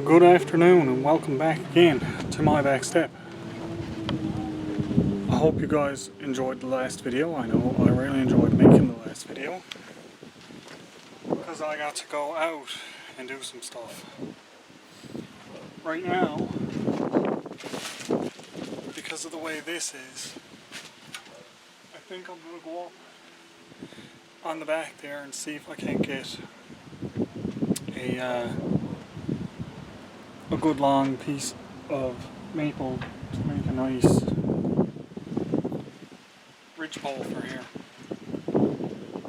Good afternoon and welcome back again to my back step. I hope you guys enjoyed the last video. I know I really enjoyed making the last video because I got to go out and do some stuff. Right now, because of the way this is, I think I'm going to go up on the back there and see if I can get a good long piece of maple to make a nice ridge pole for here.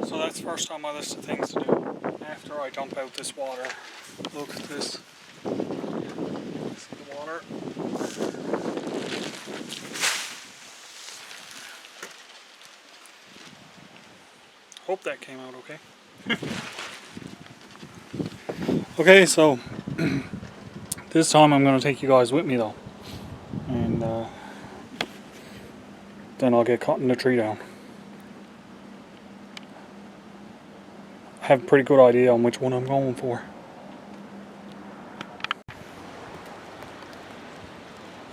So that's first on my list of things to do after I dump out this water. Look at this. See the water? Hope that came out okay. Okay, so this time I'm going to take you guys with me though, and then I'll get cutting the tree down. I have a pretty good idea on which one I'm going for.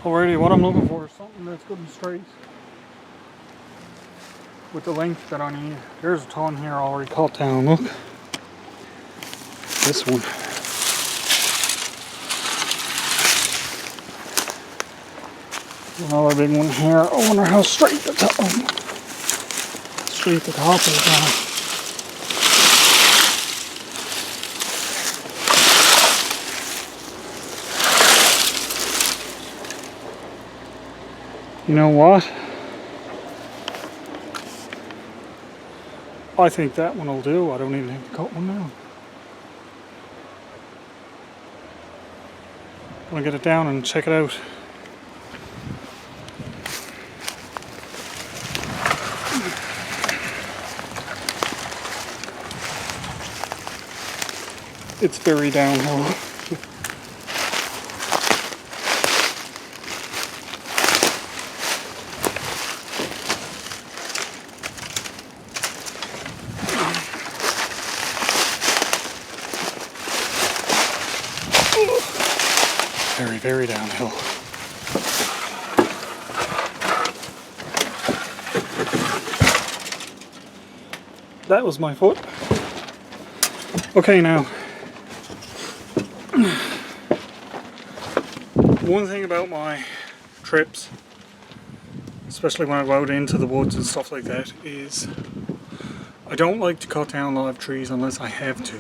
Alrighty, what I'm looking for is something that's good and straight with the length that I need. There's a ton here already cut down, look. This one. Another big one here. I wonder how straight the top is now. You know what? I think that one will do. I don't even have to cut one now. I'm gonna get it down and check it out. It's very downhill. Very, very downhill. That was my foot. Okay, now. One thing about my trips, especially when I go out into the woods and stuff like that, is I don't like to cut down live trees unless I have to.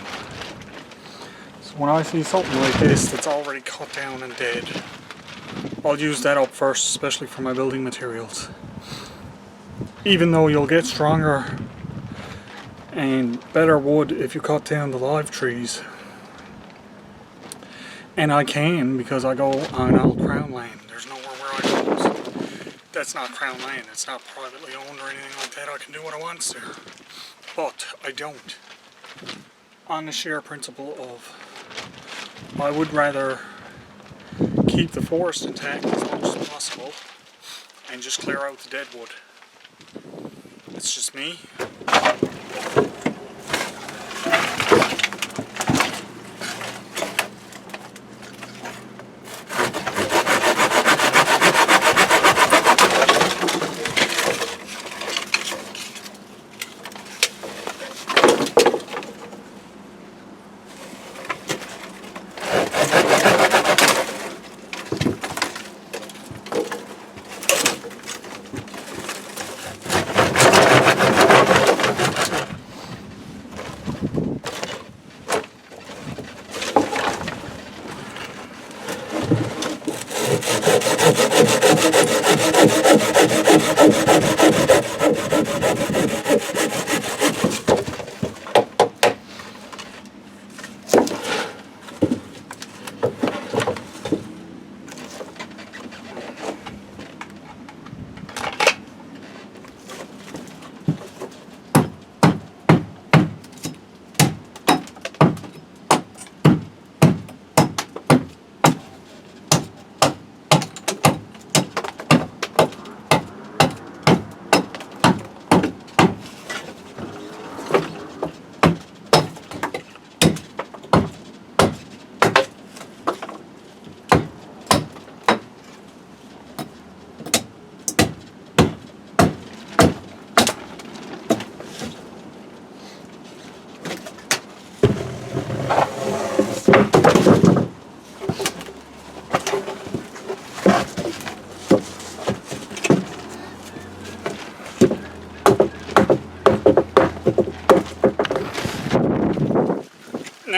So when I see something like this that's already cut down and dead, I'll use that up first, especially for my building materials. Even though you'll get stronger and better wood if you cut down the live trees. And I can, because I go on old Crown Land. There's nowhere where I go. That's not Crown Land. It's not privately owned or anything like that. I can do what I want there. But I don't. On the sheer principle of I would rather keep the forest intact as much as possible and just clear out the dead wood. It's just me.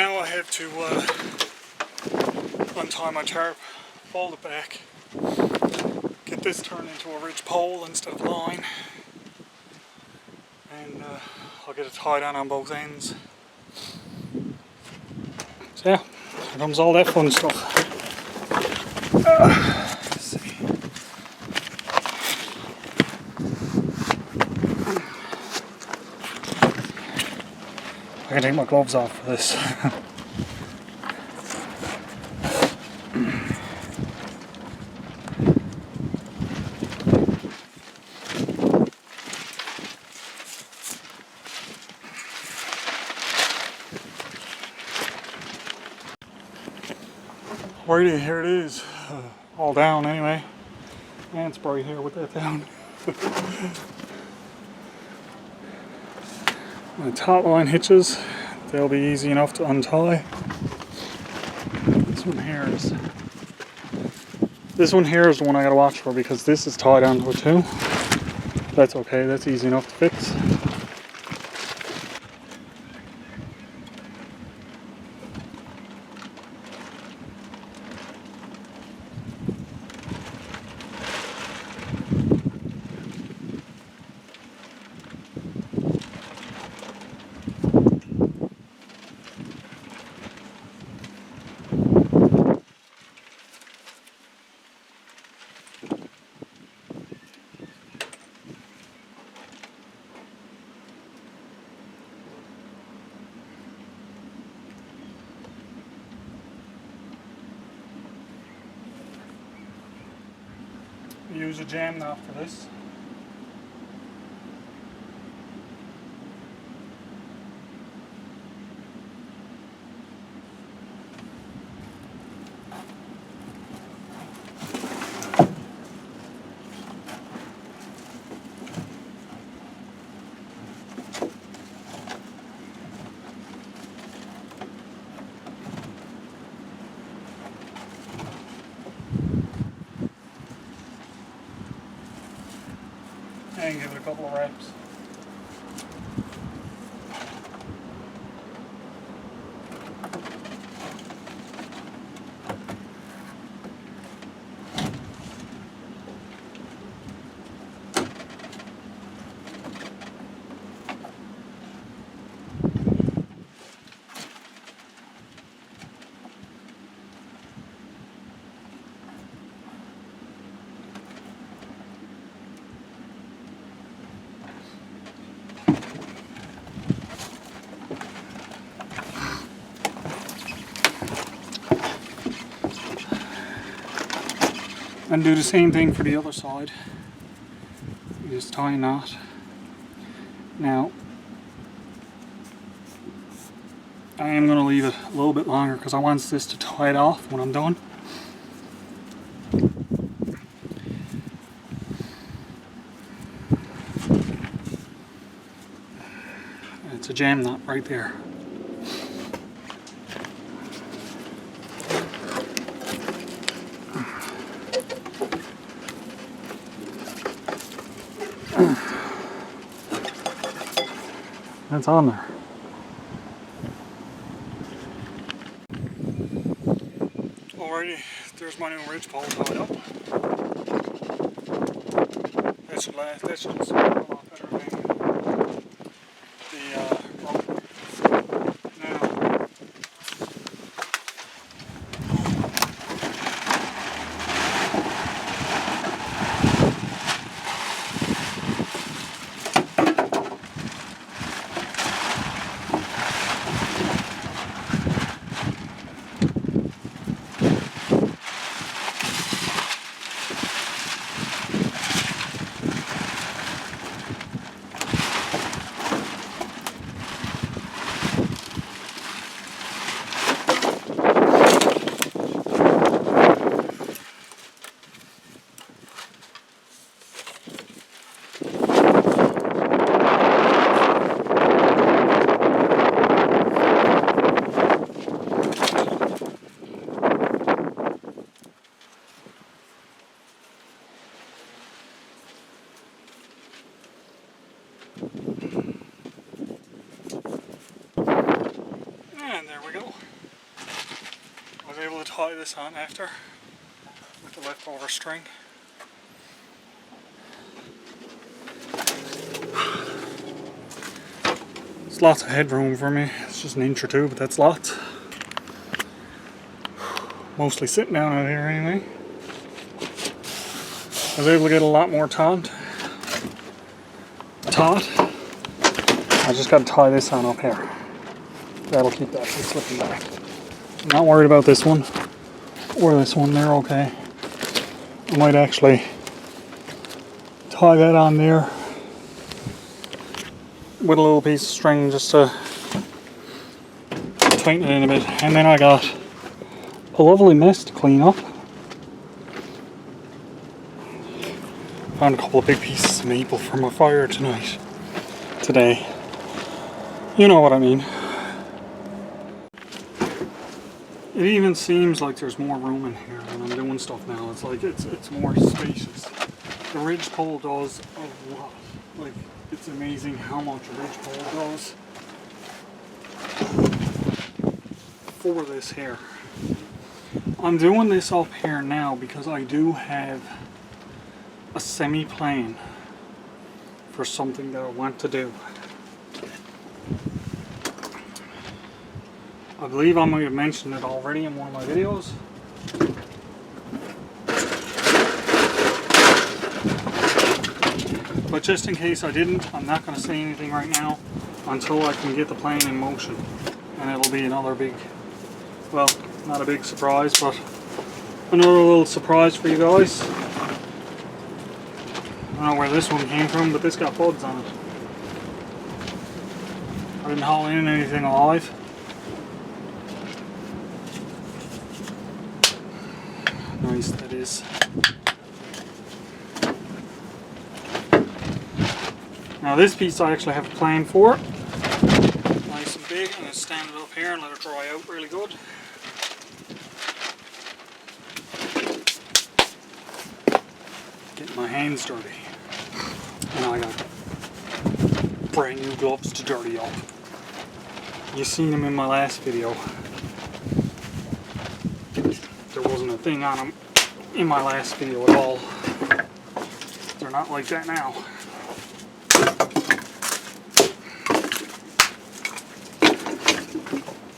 now I have to untie my tarp, fold it back, get this turned into a ridge pole instead of line, and I'll get it tied on both ends. So yeah, here comes all that fun stuff. Let's see. I can take my gloves off for this. Alrighty, here it is. All down anyway. And it's bright here with that down. My top line hitches, they'll be easy enough to untie. This one here is the one I gotta watch for because this is tied onto it too. That's okay, that's easy enough to fix. Use a jam knot for this. And give it a couple of wraps. And do the same thing for the other side. You just tie a knot. Now, I am going to leave it a little bit longer because I want this to tie it off when I'm done. It's a jam knot right there. That's on there. Alrighty, there's my new ridge pole tied up. That should last, that should just a lot better than the rope. Now, And there we go. I was able to tie this on after with the leftover string. There's lots of headroom for me. It's just an inch or two, but that's lots. Mostly sitting down out here anyway. I was able to get a lot more taut. I just got to tie this on up here. That'll keep that from slipping back. I'm not worried about this one or this one. They're okay. I might actually tie that on there with a little piece of string just to tighten it in a bit. And then I got a lovely mess to clean up. Found a couple of big pieces of maple for my fire today. You know what I mean. It even seems like there's more room in here when I'm doing stuff now. It's like it's more spacious. The ridgepole does a lot. Like, it's amazing how much a ridgepole does for this here. I'm doing this up here now because I do have a semi-plane for something that I want to do. I believe I might have mentioned it already in one of my videos. But just in case I didn't, I'm not going to say anything right now until I can get the plane in motion. And it'll be another big, well, not a big surprise, but another little surprise for you guys. I don't know where this one came from, but this got buds on it. I didn't haul in anything alive. Nice, that is. Now this piece I actually have a plan for. Nice and big. I'm going to stand it up here and let it dry out really good. Getting my hands dirty. And I got brand new gloves to dirty up. You've seen them in my last video. There wasn't a thing on them in my last video at all. They're not like that now.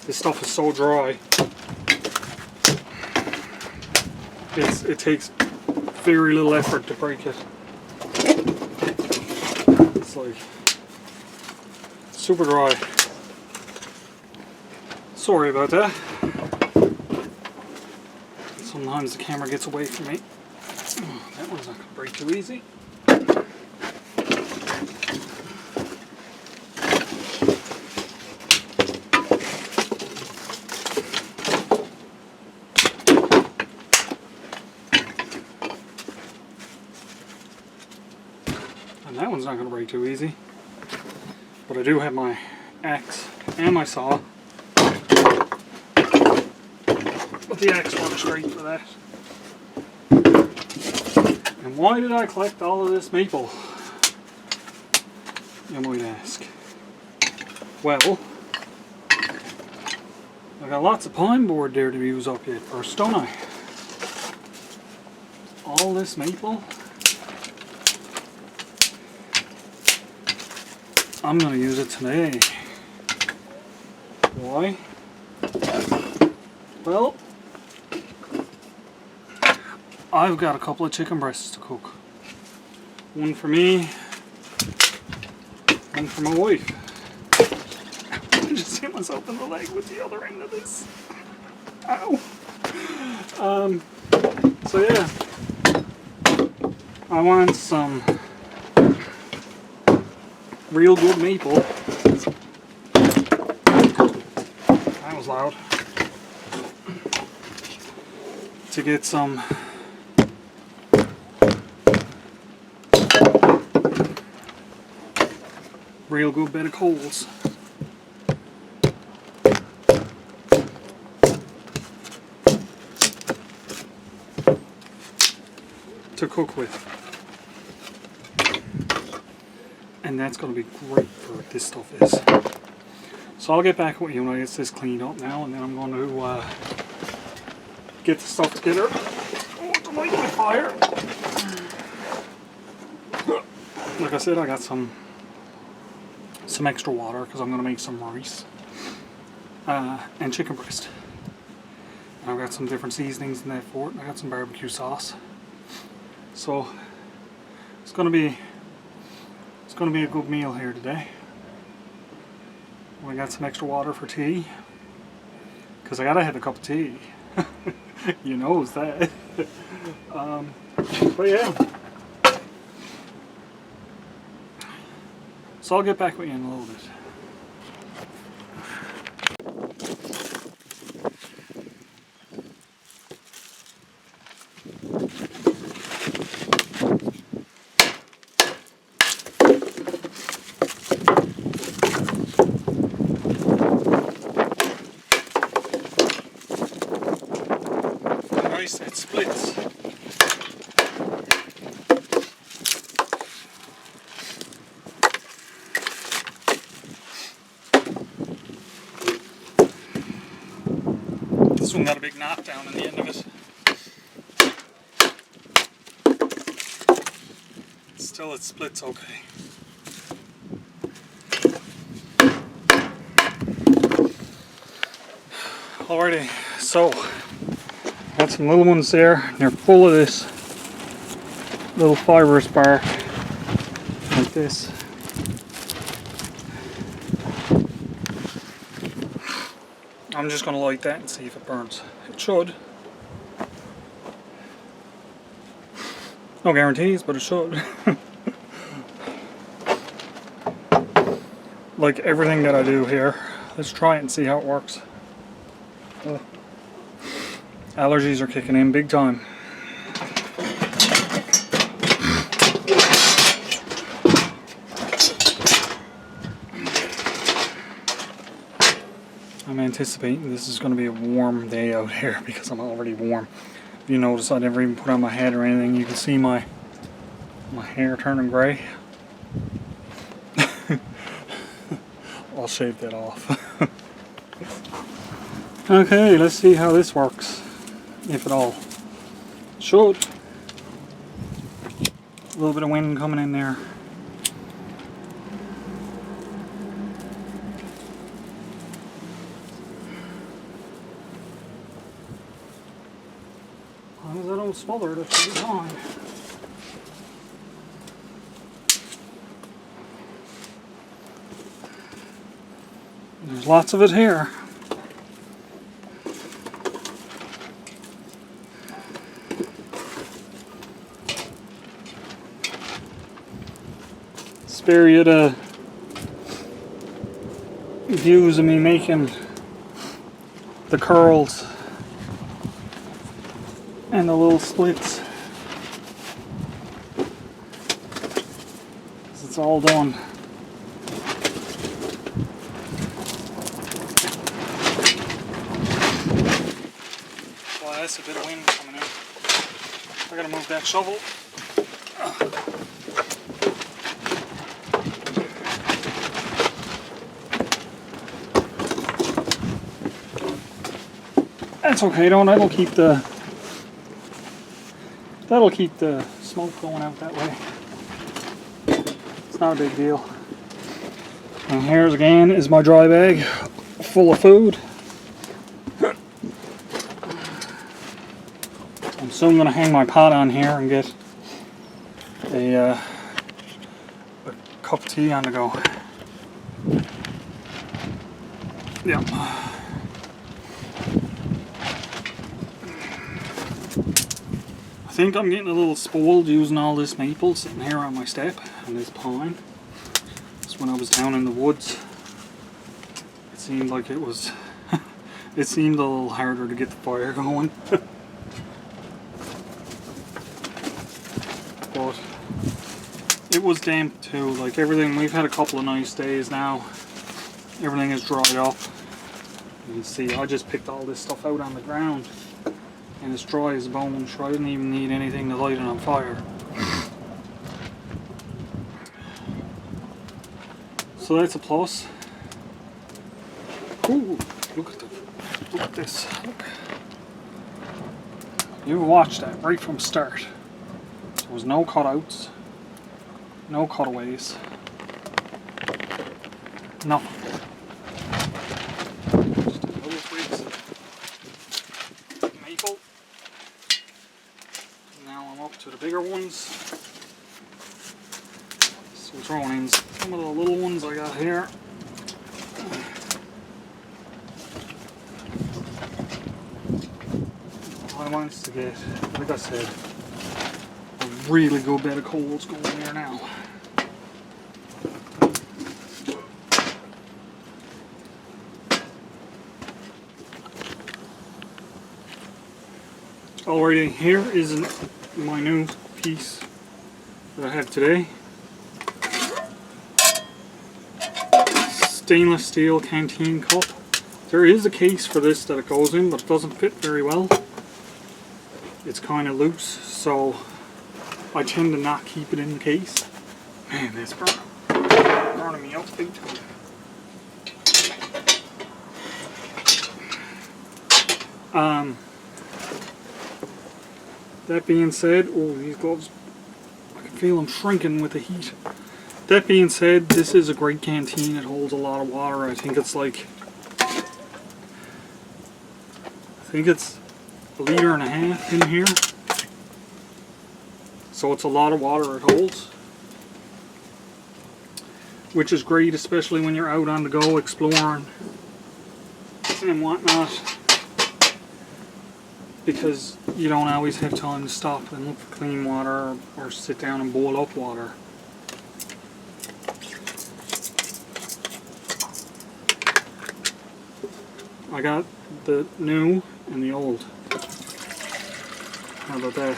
This stuff is so dry. It takes very little effort to break it. It's like super dry. Sorry about that. Sometimes the camera gets away from me. Oh, that one's not going to break too easy. And that one's not going to break too easy. But I do have my axe and my saw. But the axe works great for that. And why did I collect all of this maple? You might ask. Well, I got lots of pine board there to use up yet first, don't I? All this maple. I'm going to use it today. Why? Well, I've got a couple of chicken breasts to cook. One for me, one for my wife. I just hit myself in the leg with the other end of this. Ow. So yeah, I want some real good maple. That was loud. To get some real good bit of coals. To cook with. And that's going to be great for what this stuff is. So I'll get back with you when I get this cleaned up now, and then I'm going to get the stuff together. Oh, to light my fire. Like I said, I got some extra water because I'm going to make some rice and chicken breast. And I've got some different seasonings in there for it. I got some barbecue sauce. So it's going to be a good meal here today. We got some extra water for tea because I gotta have a cup of tea. You knows that. But yeah. So I'll get back with you in a little bit. Nice, it splits. This one got a big knot down in the end of it. Still, it splits okay. Alrighty, so got some little ones there, and they're full of this little fibrous bark like this. I'm just going to light that and see if it burns. It should. No guarantees, but it should. Like everything that I do here, let's try it and see how it works. Allergies are kicking in big time. I'm anticipating this is going to be a warm day out here because I'm already warm. If you notice, I never even put on my hat or anything. You can see my hair turning grey. I'll shave that off. Okay, let's see how this works, if at all. Should. A little bit of wind coming in there. As long as I don't smother it, it should be fine. There's lots of it here. Spare you the views of me making the curls and the little splits. It's all done. Well, that's a bit of wind coming in. I gotta move that shovel. That's okay, though. That'll keep the smoke going out that way. It's not a big deal. And here's again is my dry bag full of food. I'm soon going to hang my pot on here and get a cup of tea on the go. Yeah. I think I'm getting a little spoiled using all this maple sitting here on my step and this pine. Just when I was down in the woods, it seemed like it was it seemed a little harder to get the fire going. But it was damp too, like everything. We've had a couple of nice days now. Everything is dried up. You can see I just picked all this stuff out on the ground. And it's dry as a bone, so I didn't even need anything to light it on fire. So that's a plus. Ooh, look at this. Look. You watched that right from start. There was no cutouts, no cutaways, nothing. Just a little twigs of maple. Now I'm up to the bigger ones. So throwing in some of the little ones I got here. I want to get, like I said, a really good bit of coals going there now. Alrighty, here is my new piece that I have today. Stainless steel canteen cup. There is a case for this that it goes in, but it doesn't fit very well. It's kind of loose, so I tend to not keep it in the case. Man, this burning me up big time. That being said, oh, these gloves, I can feel them shrinking with the heat. That being said, this is a great canteen. It holds a lot of water. I think it's like, a liter and a half in here. So it's a lot of water it holds. Which is great, especially when you're out on the go exploring and whatnot. Because you don't always have time to stop and look for clean water or sit down and boil up water. I got the new and the old. How about that?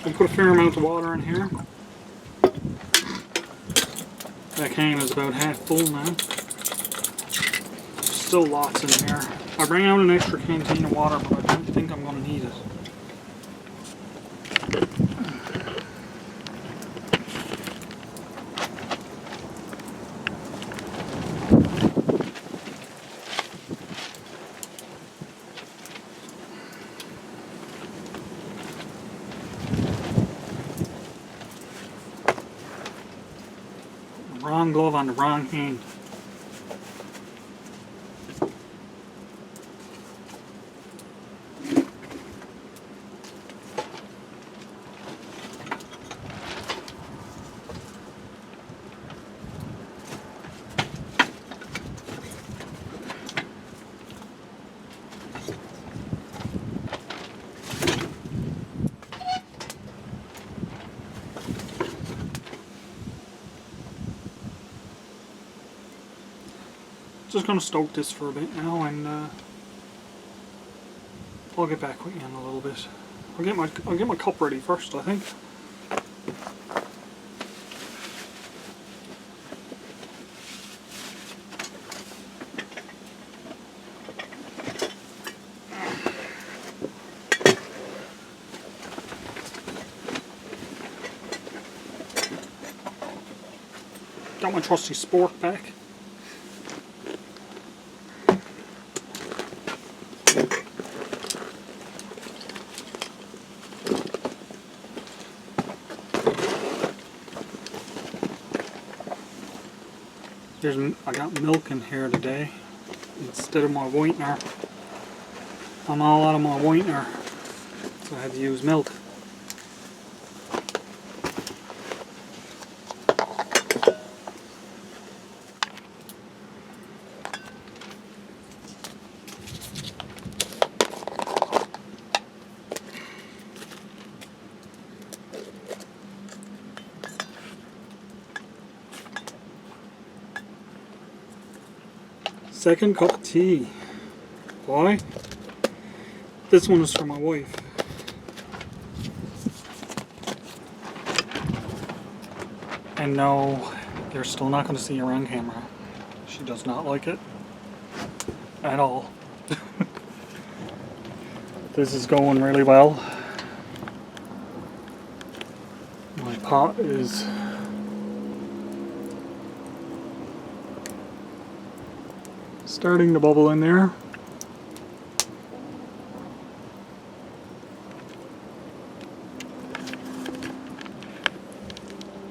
I'll put a fair amount of water in here. That can is about half full now. Still lots in here. I bring out an extra canteen of water, but I don't think I'm going to need it. Wrong glove on the wrong hand. Just going to stoke this for a bit now, and I'll get back with you in a little bit. I'll get my cup ready first, I think. Got my trusty spork back. I got milk in here today instead of my whitener. I'm all out of my whitener, so I had to use milk. Second cup of tea. Why? This one is for my wife. And no, you're still not going to see her on camera. She does not like it at all. This is going really well. My pot is Starting to bubble in there.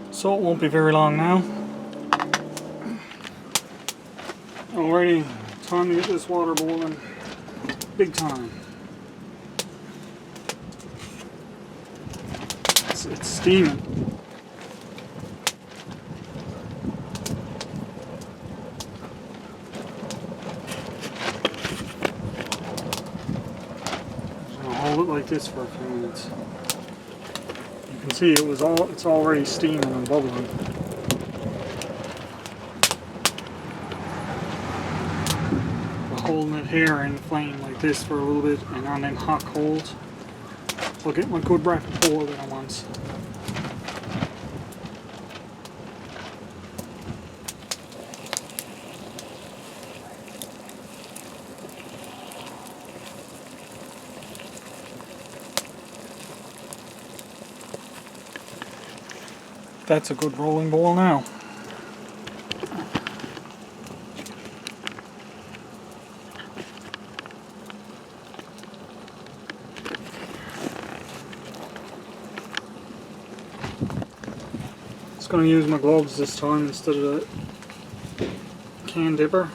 So it won't be very long now. Alrighty, time to get this water boiling. Big time. It's steaming. I'm gonna hold it like this for a few minutes. You can see it's already steaming and bubbling. Holding it here in the flame like this for a little bit and on them hot coals, I'll get my good rapid boil that I want. That's a good rolling boil now. Going to use my gloves this time instead of the can dipper.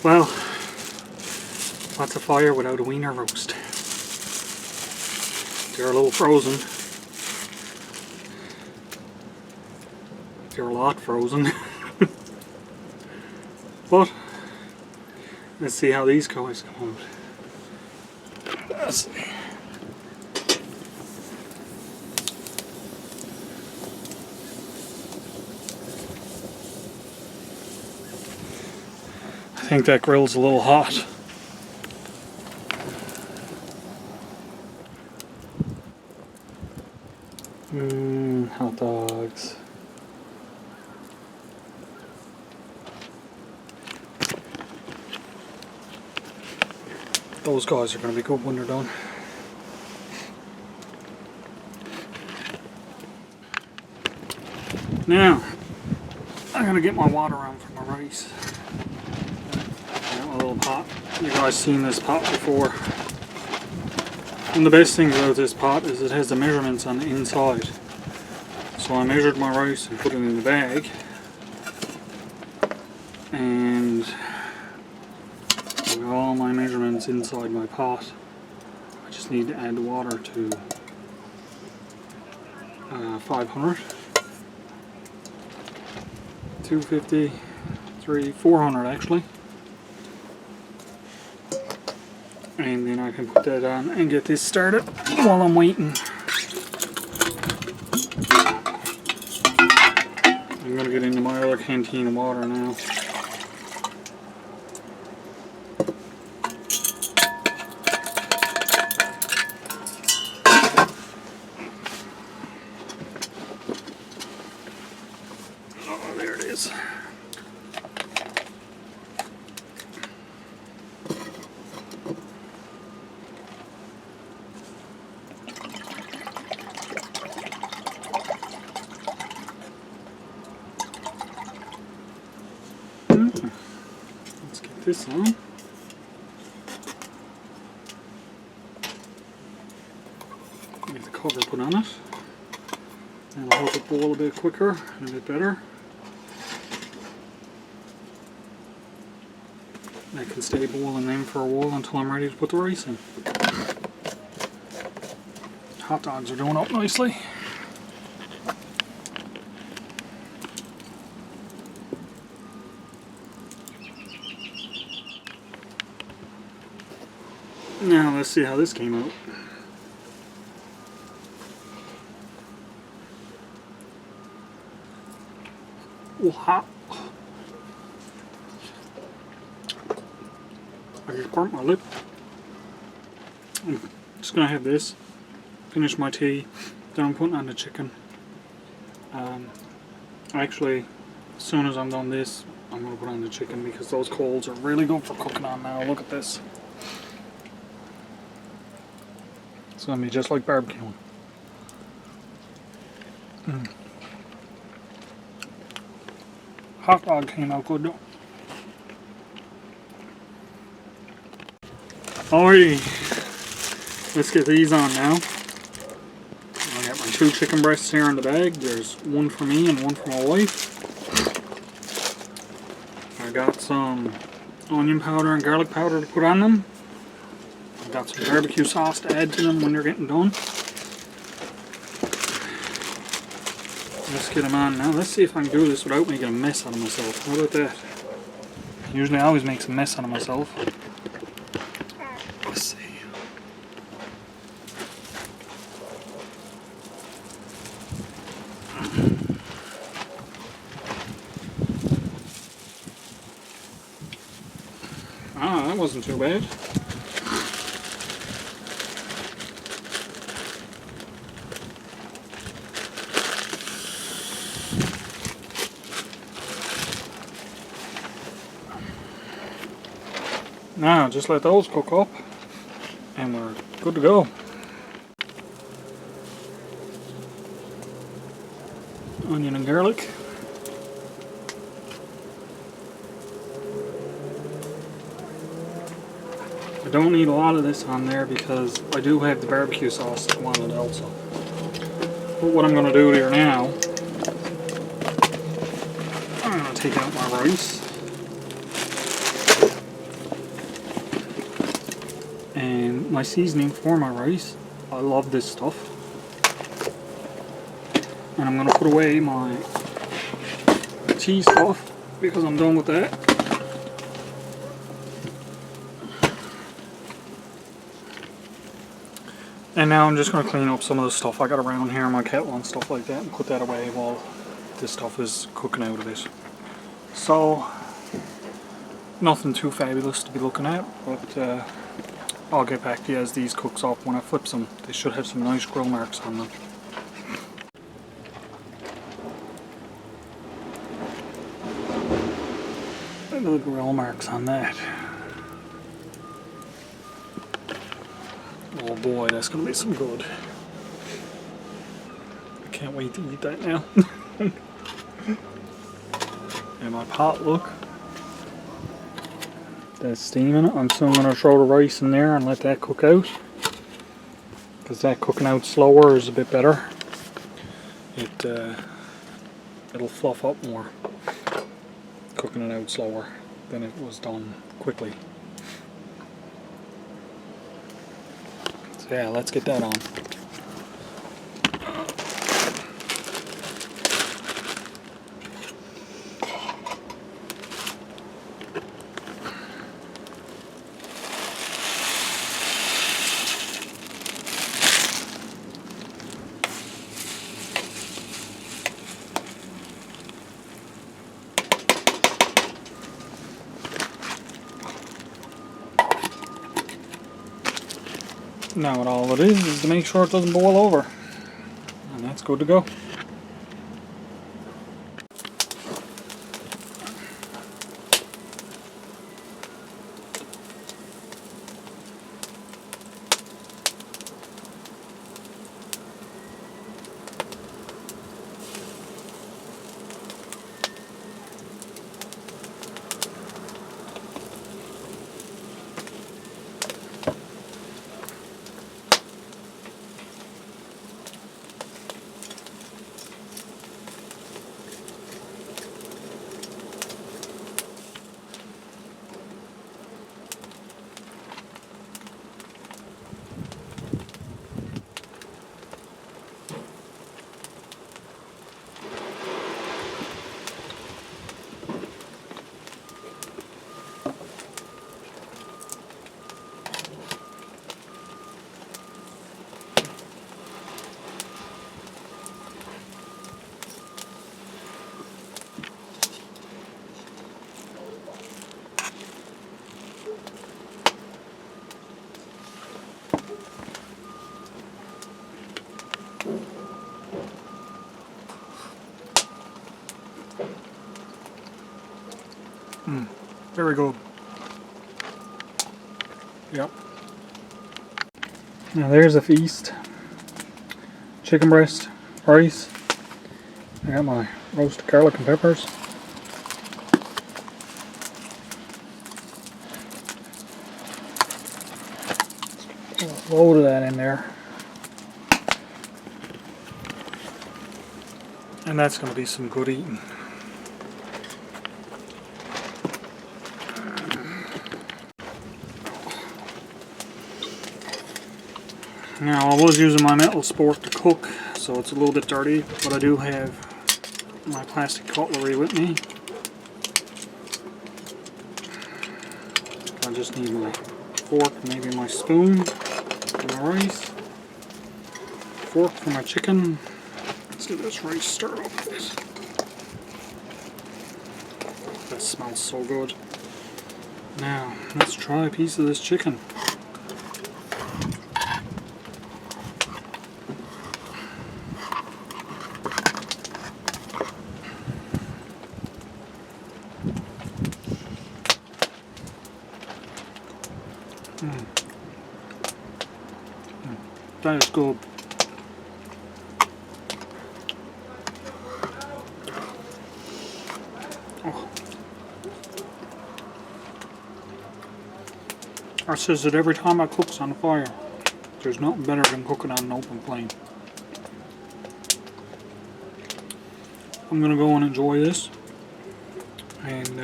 Well, what's a fire without a wiener roast? They're a little frozen. They're a lot frozen. But let's see how these guys come out. Let's see. I think that grill's a little hot. Hot dogs. Those guys are going to be good when they're done. Now, I'm going to get my water on for my rice. A little pot. You guys seen this pot before. One of the best things about this pot is it has the measurements on the inside. So I measured my rice and put it in the bag. And I got all my measurements inside my pot. I just need to add the water to 500, 250, 400 actually. And then I can put that on and get this started while I'm waiting. I'm going to get into my other canteen of water now. Oh, there it is. Let's get this on. Get the cover put on it. And I'll help it boil a bit quicker and a bit better. I can stay boiling them for a while until I'm ready to put the rice in. Hot dogs are doing up nicely. Now let's see how this came out. Oh, hot. I just burnt my lip. I'm just gonna have this, finish my tea, then I'm putting on the chicken. Actually, as soon as I'm done this, I'm gonna put on the chicken because those coals are really good for cooking on now. Look at this. It's gonna be just like barbecuing. Hot dog came out good though. Alrighty, let's get these on now. I got my 2 chicken breasts here in the bag. There's one for me and one for my wife. I got some onion powder and garlic powder to put on them. I got some barbecue sauce to add to them when they're getting done. Let's get them on now. Let's see if I can do this without making a mess out of myself. How about that? Usually I always make a mess out of myself. Let's see. Ah, that wasn't too bad. Now just let those cook up and we're good to go. Onion and garlic. I don't need a lot of this on there because I do have the barbecue sauce that I wanted also. But what I'm going to do here now, I'm going to take out my rice. And my seasoning for my rice, I love this stuff. And I'm going to put away my cheese stuff because I'm done with that. And now I'm just going to clean up some of the stuff I got around here in my kettle and stuff like that and put that away while this stuff is cooking out of it. So, nothing too fabulous to be looking at, but I'll get back to you as these cooks up. When I flip them, they should have some nice grill marks on them. Little grill marks on that. Oh boy, that's gonna be some good. I can't wait to eat that now. And my pot, look. That's steaming. I'm soon going to throw the rice in there and let that cook out. Because that cooking out slower is a bit better. It'll fluff up more. Cooking it out slower than it was done quickly. So yeah, let's get that on. Now all it is to make sure it doesn't boil over. And that's good to go. Very good. Yep. Now there's a feast. Chicken breast, rice. I got my roasted garlic and peppers. Put a load of that in there. And that's going to be some good eating. Now, I was using my metal sport to cook, so it's a little bit dirty, but I do have my plastic cutlery with me. I just need my fork, maybe my spoon for my rice, fork for my chicken. Let's get this rice stirred up. That smells so good. Now, let's try a piece of this chicken. That is good. Oh. I says that every time I cook's on the fire. There's nothing better than cooking on an open flame. I'm gonna go and enjoy this, and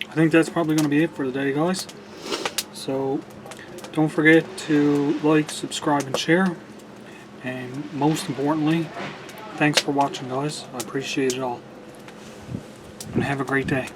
I think that's probably gonna be it for the day, guys. So don't forget to like, subscribe, and share. And most importantly, thanks for watching, guys. I appreciate it all. And have a great day.